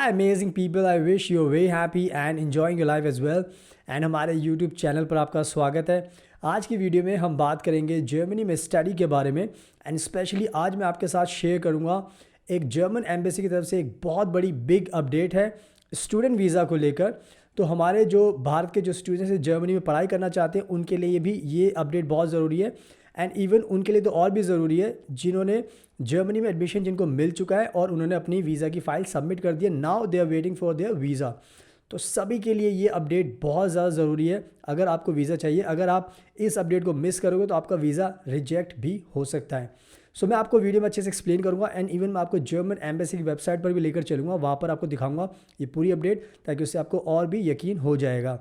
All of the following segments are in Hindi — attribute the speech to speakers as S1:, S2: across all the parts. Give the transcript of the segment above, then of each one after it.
S1: Hi amazing people, I wish you're very happy and enjoying your life as well. And हमारे YouTube चैनल पर आपका स्वागत है। आज की वीडियो में हम बात करेंगे जर्मनी में स्टडी के बारे में। एंड स्पेशली आज मैं आपके साथ शेयर करूंगा एक जर्मन एम्बेसी की तरफ से एक बहुत बड़ी बिग अपडेट है स्टूडेंट वीज़ा को लेकर। तो हमारे जो भारत के जो स्टूडेंट्स हैं जर्मनी में पढ़ाई करना चाहते हैं उनके लिए भी ये अपडेट बहुत ज़रूरी है। एंड इवन उनके लिए तो और भी ज़रूरी है जिन्होंने जर्मनी में एडमिशन जिनको मिल चुका है और उन्होंने अपनी वीज़ा की फ़ाइल सबमिट कर दी है। Now they are waiting for their visa. तो सभी के लिए ये अपडेट बहुत ज़्यादा ज़रूरी है। अगर आपको वीज़ा चाहिए, अगर आप इस अपडेट को मिस करोगे तो आपका वीज़ा रिजेक्ट भी हो सकता है। सो मैं आपको वीडियो में अच्छे से एक्सप्लेन करूंगा एंड इवन मैं आपको जर्मन एम्बेसी की वेबसाइट पर भी लेकर चलूँगा, वहाँ पर आपको दिखाऊंगा ये पूरी अपडेट, ताकि उससे आपको और भी यकीन हो जाएगा।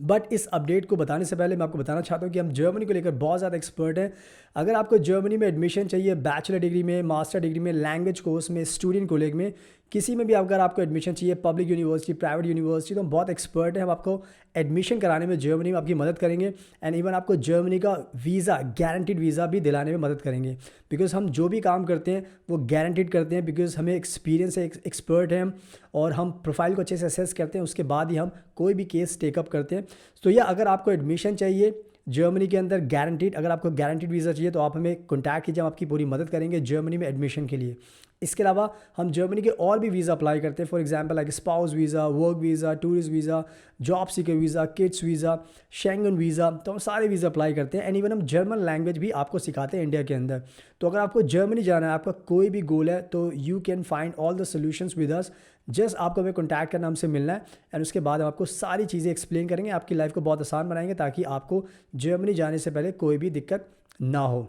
S1: बट इस अपडेट को बताने से पहले मैं आपको बताना चाहता हूँ कि हम जर्मनी को लेकर बहुत ज़्यादा एक्सपर्ट हैं। अगर आपको जर्मनी में एडमिशन चाहिए, बैचलर डिग्री में, मास्टर डिग्री में, लैंग्वेज कोर्स में, स्टूडेंट कॉलेज में, किसी में भी अगर आपको एडमिशन चाहिए, पब्लिक यूनिवर्सिटी, प्राइवेट यूनिवर्सिटी, तो हम बहुत एक्सपर्ट हैं। हम आपको एडमिशन कराने में जर्मनी में आपकी मदद करेंगे एंड इवन आपको जर्मनी का वीज़ा, गारंटीड वीज़ा भी दिलाने में मदद करेंगे। बिकॉज हम जो भी काम करते हैं वो गारंटीड करते हैं, बिकॉज हमें एक्सपीरियंस है, एक्सपर्ट हैं हम, और हम प्रोफाइल को अच्छे से असेस करते हैं, उसके बाद ही हम कोई भी केस टेकअप करते हैं। तो यह अगर आपको एडमिशन चाहिए जर्मनी के अंदर गारंटीड, अगर आपको गारंटीड वीज़ा चाहिए तो आप हमें कॉन्टैक्ट कीजिए, हम आपकी पूरी मदद करेंगे जर्मनी में एडमिशन के लिए। इसके अलावा हम जर्मनी के और भी वीज़ा अप्लाई करते हैं, for example like spouse visa, work visa, tourist visa, job seeker visa, kids visa, Schengen visa, तो हम सारे वीज़ा अप्लाई करते हैं। एंड इवन हम जर्मन लैंग्वेज भी आपको सिखाते हैं इंडिया के अंदर। तो अगर आपको जर्मनी जाना है, आपका कोई भी गोल है, तो you can find all the solutions with us. Just आपको हमें कॉन्टैक्ट करना, हमसे मिलना है एंड उसके बाद हम आपको सारी चीज़ें एक्सप्लेन करेंगे, आपकी लाइफ को बहुत आसान बनाएंगे ताकि आपको जर्मनी जाने से पहले कोई भी दिक्कत ना हो।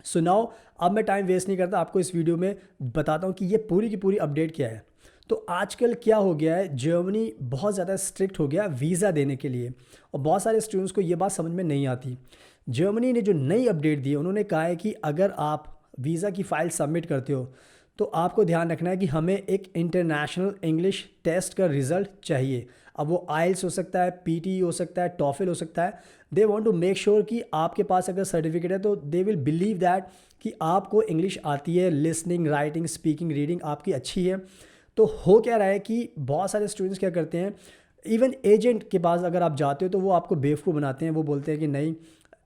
S1: सो नाउ अब मैं टाइम वेस्ट नहीं करता, आपको इस वीडियो में बताता हूँ कि ये पूरी की पूरी अपडेट क्या है। तो आजकल क्या हो गया है, जर्मनी बहुत ज़्यादा स्ट्रिक्ट हो गया वीज़ा देने के लिए, और बहुत सारे स्टूडेंट्स को ये बात समझ में नहीं आती। जर्मनी ने जो नई अपडेट दी है, उन्होंने कहा है कि अगर आप वीज़ा की फ़ाइल सबमिट करते हो तो आपको ध्यान रखना है कि हमें एक इंटरनेशनल इंग्लिश टेस्ट का रिज़ल्ट चाहिए। अब वो आइल्स हो सकता है, पीटी हो सकता है, टॉफिल हो सकता है। They want to make sure कि आपके पास अगर सर्टिफिकेट है तो दे विल बिलीव दैट कि आपको इंग्लिश आती है, लिसनिंग, राइटिंग, स्पीकिंग, रीडिंग आपकी अच्छी है। तो हो क्या रहा है कि बहुत सारे स्टूडेंट्स क्या करते हैं, इवन एजेंट के पास अगर आप जाते हो तो वो आपको बेवकूफ़ बनाते हैं। वो बोलते हैं कि नहीं,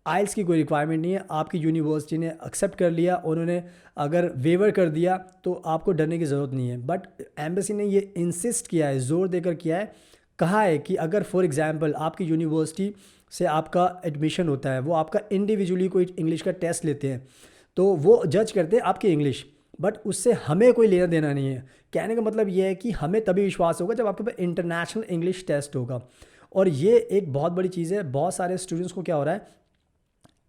S1: आइल्स की कोई रिक्वायरमेंट नहीं है, आपकी यूनिवर्सिटी ने एक्सेप्ट कर लिया, उन्होंने अगर वेवर कर दिया तो आपको डरने की ज़रूरत नहीं है। बट एम्बेसी ने ये इंसिस्ट किया है, ज़ोर देकर किया है, कहा है कि अगर फॉर एग्जांपल आपकी यूनिवर्सिटी से आपका एडमिशन होता है, वो आपका इंडिविजुअली कोई इंग्लिश का टेस्ट लेते हैं, तो वो जज करते हैं आपकी इंग्लिश, बट उससे हमें कोई लेना देना नहीं है। कहने का मतलब ये है कि हमें तभी विश्वास होगा जब आपके पास इंटरनेशनल इंग्लिश टेस्ट होगा। और ये एक बहुत बड़ी चीज़ है। बहुत सारे स्टूडेंट्स को क्या हो रहा है,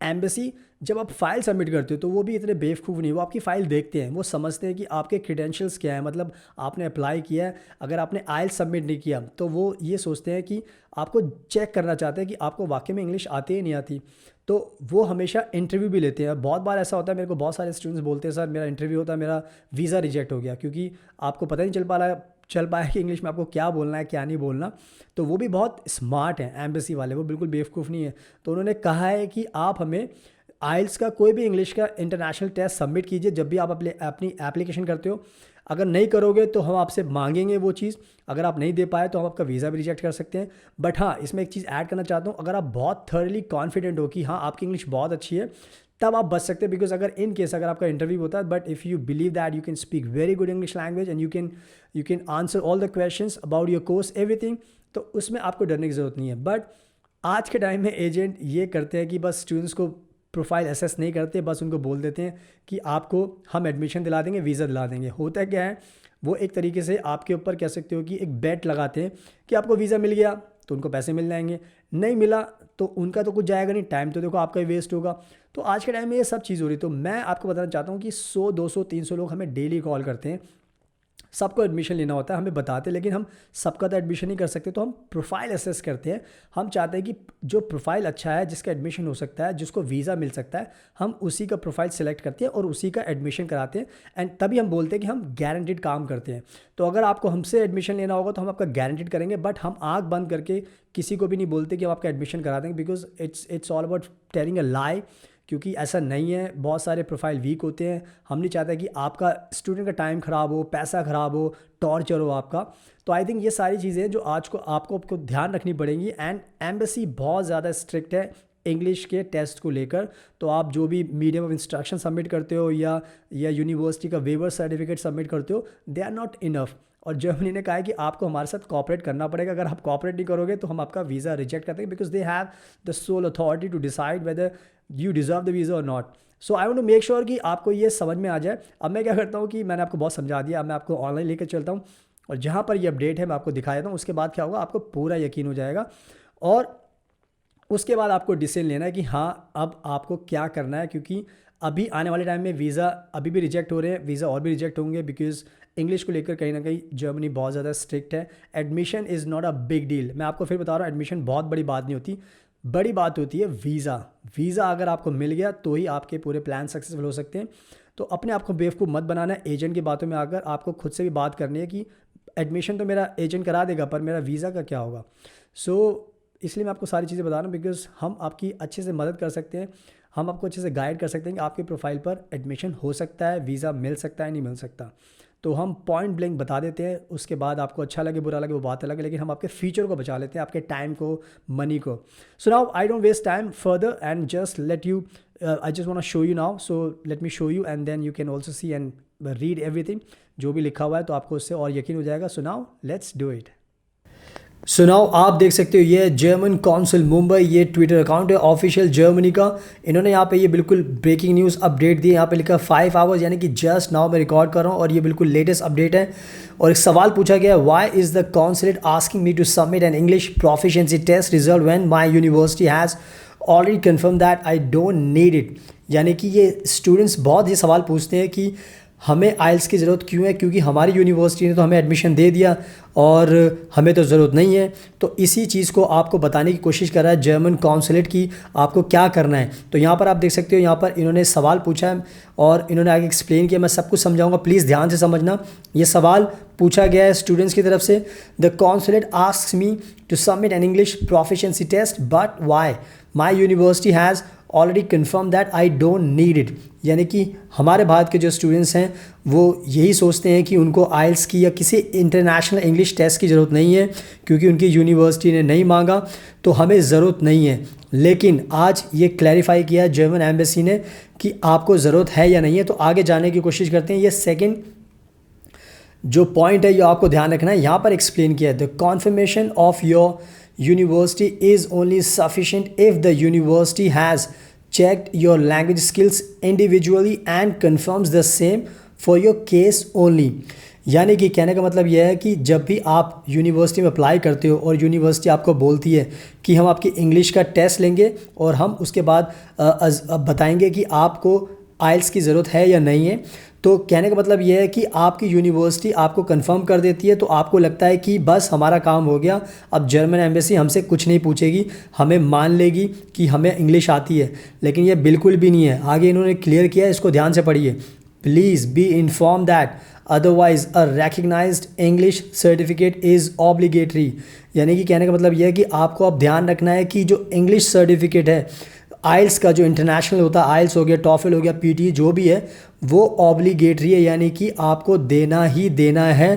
S1: एम्बेसी जब आप फाइल सबमिट करते हो तो वो भी इतने बेवकूफ़ नहीं, वो आपकी फ़ाइल देखते हैं, वो समझते हैं कि आपके क्रेडेंशियल्स क्या है, मतलब आपने अप्लाई किया है, अगर आपने आइल्स सबमिट नहीं किया तो वो ये सोचते हैं कि आपको चेक करना चाहते हैं कि आपको वाकई में इंग्लिश आती है नहीं आती। तो वो हमेशा इंटरव्यू भी लेते हैं। बहुत बार ऐसा होता है, मेरे को बहुत सारे स्टूडेंट्स बोलते हैं सर मेरा इंटरव्यू होता है, मेरा वीज़ा रिजेक्ट हो गया, क्योंकि आपको पता नहीं चल पाया कि इंग्लिश में आपको क्या बोलना है क्या नहीं बोलना। तो वो भी बहुत स्मार्ट हैं एम्बेसी वाले, वो बिल्कुल बेवकूफ़ नहीं है। तो उन्होंने कहा है कि आप हमें आइल्स का कोई भी इंग्लिश का इंटरनेशनल टेस्ट सबमिट कीजिए जब भी आप अपनी एप्लीकेशन करते हो। अगर नहीं करोगे तो हम आपसे मांगेंगे वो चीज़, अगर आप नहीं दे पाए तो हम आपका वीज़ा भी रिजेक्ट कर सकते हैं। बट हाँ, इसमें एक चीज़ ऐड करना चाहता हूँ, अगर आप बहुत थर्डली कॉन्फिडेंट हो कि हाँ आपकी इंग्लिश बहुत अच्छी है, तब आप बच सकते हैं। बिकॉज अगर इन केस अगर आपका इंटरव्यू होता है, but if you believe that you can speak very good English language and you can answer all the questions about your course everything, तो उसमें आपको डरने की ज़रूरत नहीं है। बट आज के टाइम में एजेंट ये करते हैं कि बस स्टूडेंट्स को प्रोफाइल असेस नहीं करते, बस उनको बोल देते हैं कि आपको हम एडमिशन दिला देंगे, वीज़ा दिला देंगे। होता क्या है, वो एक तरीके से आपके ऊपर कह सकते हो कि एक बेट लगाते हैं कि आपको वीज़ा मिल गया तो उनको पैसे मिल जाएंगे, नहीं मिला तो उनका तो कुछ जाएगा नहीं, टाइम तो देखो आपका ही वेस्ट होगा। तो आज के टाइम में ये सब चीज़ हो रही है। तो मैं आपको बताना चाहता हूँ कि 100, 200, 300 लोग हमें डेली कॉल करते हैं, सबको एडमिशन लेना होता है, हमें बताते हैं, लेकिन हम सबका तो एडमिशन नहीं कर सकते। तो हम प्रोफाइल असेस करते हैं। हम चाहते हैं कि जो प्रोफाइल अच्छा है, जिसका एडमिशन हो सकता है, जिसको वीज़ा मिल सकता है, हम उसी का प्रोफाइल सेलेक्ट करते हैं और उसी का एडमिशन कराते हैं। एंड तभी हम बोलते हैं कि हम गारंटीड काम करते हैं। तो अगर आपको हमसे एडमिशन लेना होगा तो हम आपका गारंटीड करेंगे, बट हम आँख बंद करके किसी को भी नहीं बोलते कि हम आपका एडमिशन करा देंगे, because it's all about telling a lie क्योंकि ऐसा नहीं है, बहुत सारे प्रोफाइल वीक होते हैं। हम नहीं चाहते कि आपका स्टूडेंट का टाइम ख़राब हो, पैसा ख़राब हो, टॉर्चर हो आपका। तो आई थिंक ये सारी चीज़ें जो आज को आपको ध्यान रखनी पड़ेंगी। एंड एम्बेसी बहुत ज़्यादा स्ट्रिक्ट है इंग्लिश के टेस्ट को लेकर। तो आप जो भी मीडियम ऑफ इंस्ट्रक्शन सबमिट करते हो या यूनिवर्सिटी का वेवर सर्टिफिकेट सबमिट करते हो, दे आर नॉट इनफ। और जर्मनी ने कहा है कि आपको हमारे साथ कॉपरेट करना पड़ेगा। अगर आप कॉपरेट नहीं करोगे तो हम आपका वीज़ा रिजेक्ट करते हैं, because they have the sole authority to decide whether you deserve the visa or not. So I want to make sure कि आपको ये समझ में आ जाए। अब मैं क्या करता हूँ कि मैंने आपको बहुत समझा दिया, अब मैं आपको ऑनलाइन लेकर चलता हूँ और जहाँ पर ये अपडेट है मैं आपको दिखा देता हूँ। उसके बाद क्या होगा, आपको पूरा यकीन हो जाएगा और उसके बाद आपको डिसीजन लेना है कि हाँ अब आपको क्या करना है। क्योंकि अभी आने वाले टाइम में वीज़ा अभी भी रिजेक्ट हो रहे हैं, वीज़ा और भी रिजेक्ट होंगे, बिकॉज इंग्लिश को लेकर कहीं ना कहीं जर्मनी बहुत ज़्यादा स्ट्रिक्ट है। Admission is not a big deal. मैं आपको फिर बता रहा हूँ, एडमिशन बहुत बड़ी बात नहीं होती, बड़ी बात होती है वीज़ा। वीज़ा अगर आपको मिल गया तो ही आपके पूरे प्लान सक्सेसफुल हो सकते हैं। तो अपने आप को बेवकूफ़ मत बनाना है एजेंट की बातों में आकर। आपको खुद से भी बात करनी है कि एडमिशन तो मेरा एजेंट करा देगा, पर मेरा वीज़ा का क्या होगा। सो इसलिए मैं आपको सारी चीज़ें बता रहा हूँ, बिकॉज हम आपकी अच्छे से मदद कर सकते हैं, हम आपको अच्छे से गाइड कर सकते हैं कि आपके प्रोफाइल पर एडमिशन हो सकता है, वीज़ा मिल सकता है, नहीं मिल सकता। तो हम पॉइंट ब्लैंक बता देते हैं, उसके बाद आपको अच्छा लगे बुरा लगे वो बात अलग है, लेकिन हम आपके फ्यूचर को बचा लेते हैं, आपके टाइम को, मनी को। So now I don't waste time further and just let you I just want to show you now. So let me show you and then you can also see and read everything जो भी लिखा हुआ है, तो आपको उससे और यकीन हो जाएगा। So now let's do it. So now आप देख सकते हो ये जर्मन काउंसिल मुंबई, ये ट्विटर अकाउंट है ऑफिशियल जर्मनी का। इन्होंने यहाँ पे ये बिल्कुल ब्रेकिंग न्यूज़ अपडेट दी है। यहाँ पे लिखा 5 आवर्स, यानी कि जस्ट नाउ मैं रिकॉर्ड कर रहा हूँ और ये बिल्कुल लेटेस्ट अपडेट है। और एक सवाल पूछा गया, why is the consulate asking me to submit an English proficiency test result when my university has already confirm that I don't need it. यानी कि ये स्टूडेंट्स बहुत ये सवाल पूछते हैं कि हमें आइल्स की ज़रूरत क्यों है, क्योंकि हमारी यूनिवर्सिटी ने तो हमें एडमिशन दे दिया और हमें तो ज़रूरत नहीं है। तो इसी चीज़ को आपको बताने की कोशिश कर रहा है जर्मन काउंसिलेट की आपको क्या करना है। तो यहाँ पर आप देख सकते हो, यहाँ पर इन्होंने सवाल पूछा है और इन्होंने आगे एक्सप्लेन किया। मैं सब कुछ समझाऊंगा, प्लीज़ ध्यान से समझना। ये सवाल पूछा गया है स्टूडेंट्स की तरफ से। The consulate asks me to submit an English proficiency test but why my university has already confirm that I don't need it. यानी कि हमारे भारत के जो स्टूडेंट्स हैं वो यही सोचते हैं कि उनको आइल्स की या किसी इंटरनेशनल इंग्लिश टेस्ट की ज़रूरत नहीं है, क्योंकि उनकी यूनिवर्सिटी ने नहीं मांगा तो हमें ज़रूरत नहीं है। लेकिन आज ये क्लैरिफाई किया जर्मन एम्बेसी ने कि आपको ज़रूरत है या नहीं है। तो आगे जाने की कोशिश करते हैं। ये सेकेंड जो पॉइंट है ये आपको ध्यान रखना है, यहाँ पर एक्सप्लेन किया है, the confirmation of your university is only sufficient if the university has checked your language skills individually and confirms the same for your case only। यानी कि कहने का मतलब यह है कि जब भी आप यूनिवर्सिटी में अप्लाई करते हो और यूनिवर्सिटी आपको बोलती है कि हम आपकी इंग्लिश का टेस्ट लेंगे और हम उसके बाद बताएंगे कि आपको आइल्स की ज़रूरत है या नहीं है, तो कहने का मतलब यह है कि आपकी यूनिवर्सिटी आपको कंफर्म कर देती है, तो आपको लगता है कि बस हमारा काम हो गया, अब जर्मन एम्बेसी हमसे कुछ नहीं पूछेगी, हमें मान लेगी कि हमें इंग्लिश आती है। लेकिन ये बिल्कुल भी नहीं है। आगे इन्होंने क्लियर किया है, इसको ध्यान से पढ़िए। Please be inform that otherwise a recognised English certificate is obligatory. यानी कि कहने का मतलब यह है कि आपको अब ध्यान रखना है कि जो इंग्लिश सर्टिफिकेट है आइल्स का, जो इंटरनेशनल होता है, आइल्स हो गया, टॉफल हो गया, पीटी जो भी है, वो ऑब्लिगेटरी है, यानी कि आपको देना ही देना है,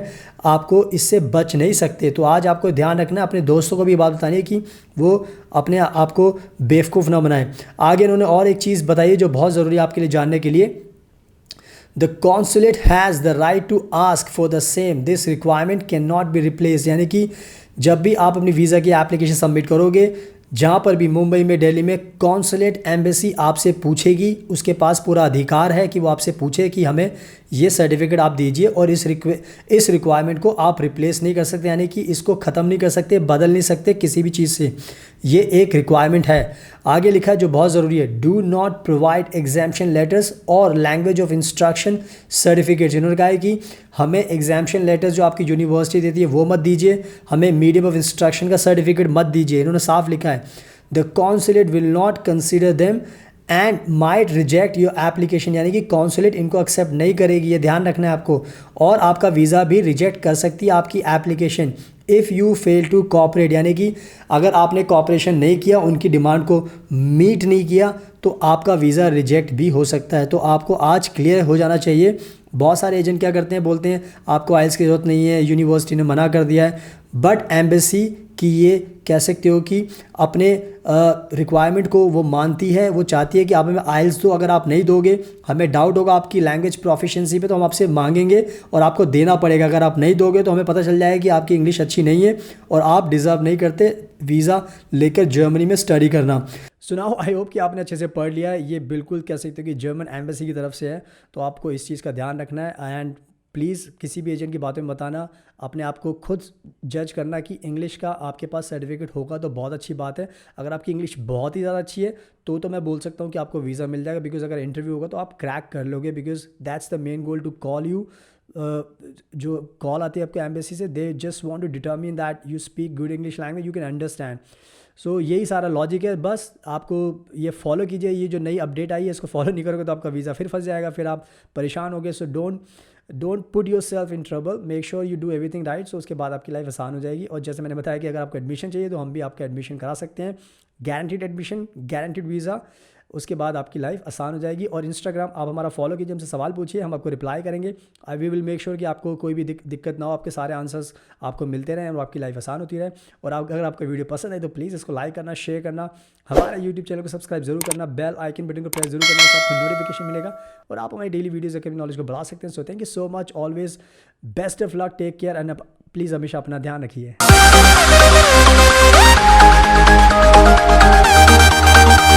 S1: आपको इससे बच नहीं सकते। तो आज आपको ध्यान रखना है, अपने दोस्तों को भी बात बतानी है कि वो अपने आप को बेवकूफ़ ना बनाएं। आगे इन्होंने और एक चीज़ बताई है जो बहुत ज़रूरी है आपके लिए जानने के लिए। The consulate has the right to ask for the same, this requirement can not be replace. यानी कि जब भी आप अपनी वीज़ा की एप्लीकेशन सबमिट करोगे, जहाँ पर भी मुंबई में, दिल्ली में कॉन्सुलेट एम्बेसी आपसे पूछेगी, उसके पास पूरा अधिकार है कि वो आपसे पूछे कि हमें ये सर्टिफिकेट आप दीजिए, और इस रिक्वायरमेंट को आप रिप्लेस नहीं कर सकते, यानी कि इसको ख़त्म नहीं कर सकते, बदल नहीं सकते किसी भी चीज़ से। ये एक रिक्वायरमेंट है। आगे लिखा है जो बहुत ज़रूरी है, do not provide exemption letters और लैंग्वेज ऑफ इंस्ट्रक्शन सर्टिफिकेट्स। इन्होंने कहा है कि हमें एग्जाम्पशन लेटर्स जो आपकी यूनिवर्सिटी देती है वो मत दीजिए, हमें मीडियम ऑफ इंस्ट्रक्शन का सर्टिफिकेट मत दीजिए। इन्होंने साफ लिखा है, the consulate will not consider them and might reject your application. यानी कि कॉन्सुलेट इनको एक्सेप्ट नहीं करेगी, ये ध्यान रखना है आपको, और आपका वीज़ा भी रिजेक्ट कर सकती है, आपकी application. If you fail to cooperate, यानी कि अगर आपने कॉपरेशन नहीं किया, उनकी डिमांड को मीट नहीं किया, तो आपका वीज़ा रिजेक्ट भी हो सकता है। तो आपको आज क्लियर हो जाना चाहिए। बहुत सारे एजेंट क्या करते हैं, बोलते हैं आपको आइल्स की ज़रूरत नहीं है, यूनिवर्सिटी ने मना कर दिया है, बट एम्बेसी की ये कह सकते हो कि अपने रिक्वायरमेंट को वो मानती है, वो चाहती है कि आप हमें आइल्स दो। अगर आप नहीं दोगे, हमें डाउट होगा आपकी लैंग्वेज प्रोफिशिएंसी पे, तो हम आपसे मांगेंगे और आपको देना पड़ेगा। अगर आप नहीं दोगे तो हमें पता चल जाएगा कि आपकी इंग्लिश अच्छी नहीं है और आप डिज़र्व नहीं करते वीज़ा लेकर जर्मनी में स्टडी करना। सो नाउ आई होप कि आपने अच्छे से पढ़ लिया है। ये बिल्कुल कह सकते हो कि जर्मन एम्बेसी की तरफ से है, तो आपको इस चीज़ का ध्यान रखना है। एंड प्लीज़ किसी भी एजेंट की बातों में बताना, अपने आप को खुद जज करना कि इंग्लिश का आपके पास सर्टिफिकेट होगा तो बहुत अच्छी बात है। अगर आपकी इंग्लिश बहुत ही ज़्यादा अच्छी है तो मैं बोल सकता हूँ कि आपको वीज़ा मिल जाएगा, बिकॉज अगर इंटरव्यू होगा तो आप क्रैक कर लोगे, because that's the main goal to call you. जो कॉल आती है आपके एम्बेसी से, they just want to determine that you speak good English language, you can understand. So यही सारा लॉजिक है। बस आपको ये फॉलो कीजिए, ये जो नई अपडेट आई है इसको फॉलो नहीं करोगे तो आपका वीज़ा फिर फंस जाएगा, फिर आप परेशान होगे। So don't put yourself in trouble, make sure you do everything right. So उसके बाद आपकी लाइफ आसान हो जाएगी। और जैसे मैंने बताया कि अगर आपको एडमिशन चाहिए तो हम भी आपका एडमिशन करा सकते हैं, गारंटीड एडमिशन, गारंटीड वीज़ा। उसके बाद आपकी लाइफ आसान हो जाएगी। और इंस्टाग्राम आप हमारा फॉलो कीजिए, हमसे सवाल पूछिए, हम आपको रिप्लाई करेंगे। आई वी विल मेक श्योर कि आपको कोई भी दिक्कत ना हो, आपके सारे आंसर्स आपको मिलते रहें और आपकी लाइफ आसान होती रहे। और अगर आपका वीडियो पसंद है तो प्लीज़ इसको लाइक करना, शेयर करना, हमारा यूट्यूब चैनल को सब्सक्राइब जरूर करना, बेल आइकन बटन को प्रेस जरूर करना, इससे आपको नोटिफिकेशन मिलेगा और आप हमारी डेली वीडियोज़ के नॉलेज को बढ़ा सकते हैं। So thank you so much, always best of luck, take care and please हमेशा अपना ध्यान रखिए।